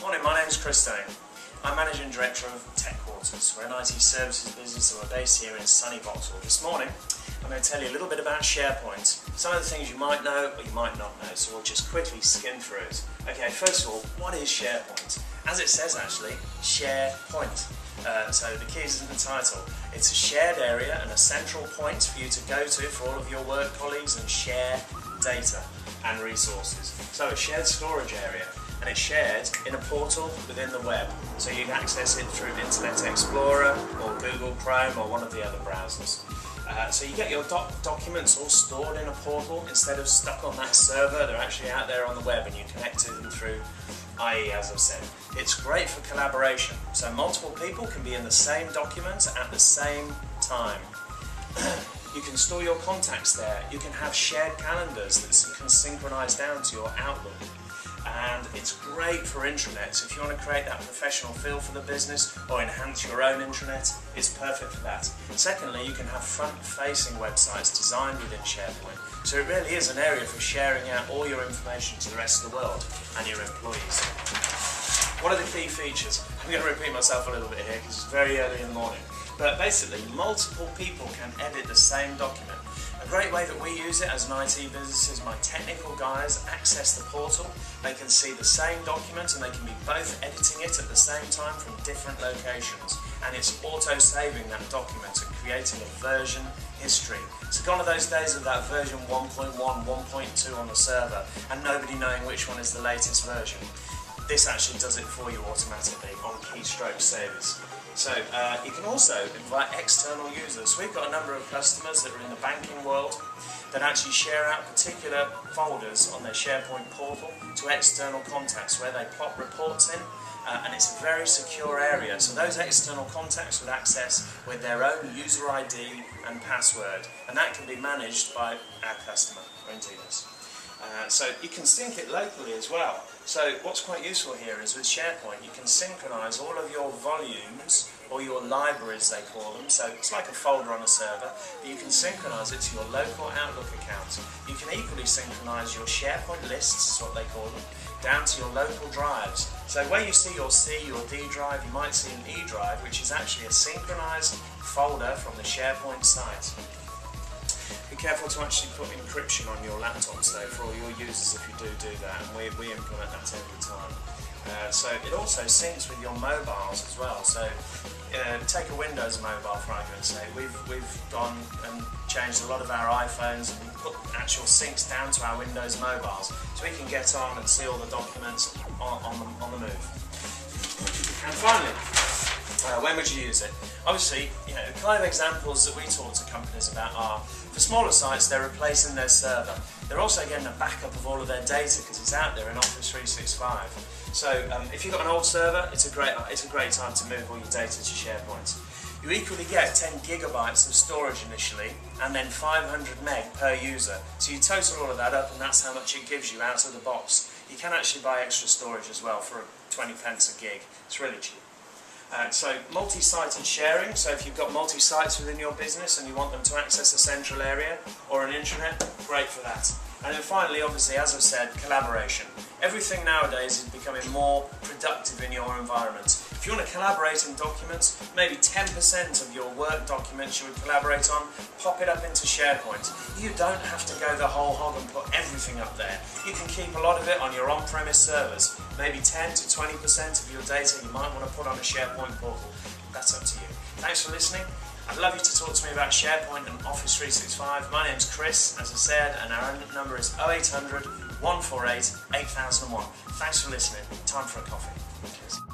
Morning, my name is Chris. I'm Managing Director of Tech Quarters. We're an IT services business and we're based here in sunny Vauxhall. This morning I'm going to tell you a little bit about Sharepoint. Some of the things you might know or you might not know, so we'll just quickly skim through it. Okay, first of all, what is Sharepoint? As it says actually, Sharepoint. So the key is in the title. It's a shared area and a central point for you to go to for all of your work colleagues and share data and resources. So a shared storage area, and it's shared in a portal within the web. So you can access it through Internet Explorer or Google Chrome or one of the other browsers. So you get your documents all stored in a portal instead of stuck on that server. They're actually out there on the web and you connect to them through IE, as I've said. It's great for collaboration, so multiple people can be in the same document at the same time. You can store your contacts there. You can have shared calendars that can synchronize down to your Outlook. And it's great for intranets. If you want to create that professional feel for the business or enhance your own intranet, it's perfect for that. Secondly, you can have front-facing websites designed within Sharepoint. So it really is an area for sharing out all your information to the rest of the world and your employees. What are the key features? I'm going to repeat myself a little bit here because it's very early in the morning. But basically, multiple people can edit the same document. A great way that we use it as an IT business is my technical guys access the portal. They can see the same document and they can be both editing it at the same time from different locations. And it's auto-saving that document and creating a version history. So gone are those days of that version 1.1, 1.2 on the server and nobody knowing which one is the latest version. This actually does it for you automatically on keystroke savers. So you can also invite external users. We've got a number of customers that are in the banking world that actually share out particular folders on their Sharepoint portal to external contacts where they plot reports in, and it's a very secure area. So those external contacts would access with their own user ID and password, and that can be managed by our customer, or indeed us. So you can sync it locally as well. So what's quite useful here is with Sharepoint you can synchronize all of your volumes or your libraries they call them. So it's like a folder on a server, but you can synchronize it to your local Outlook account. You can equally synchronize your Sharepoint lists, is what they call them, down to your local drives. So where you see your C or D drive, you might see an E drive, which is actually a synchronized folder from the Sharepoint site. Be careful to actually put encryption on your laptops though for all your users if you do that, and we implement that every time. So it also syncs with your mobiles as well. So take a Windows mobile for argument's sake. We've gone and changed a lot of our iPhones and put actual syncs down to our Windows mobiles so we can get on and see all the documents on the move. And finally, when would you use it? Obviously, the kind of examples that we talk to companies about are, for smaller sites, they're replacing their server. They're also getting a backup of all of their data because it's out there in Office 365. So if you've got an old server, it's a great time to move all your data to Sharepoint. You equally get 10 gigabytes of storage initially and then 500 meg per user. So you total all of that up and that's how much it gives you out of the box. You can actually buy extra storage as well for 20 pence a gig. It's really cheap. So multi-sited sharing, so if you've got multi-sites within your business and you want them to access a central area or an intranet, great for that. And then finally, obviously, as I've said, collaboration. Everything nowadays is becoming more productive in your environment. If you want to collaborate in documents, maybe 10% of your work documents you would collaborate on, pop it up into Sharepoint. You don't have to go the whole hog and put everything up there. You can keep a lot of it on your on-premise servers. Maybe 10 to 20% of your data you might want to put on a Sharepoint portal. That's up to you. Thanks for listening. I'd love you to talk to me about Sharepoint and Office 365. My name's Chris, as I said, and our number is 0800 148 8001. Thanks for listening. Time for a coffee. Cheers.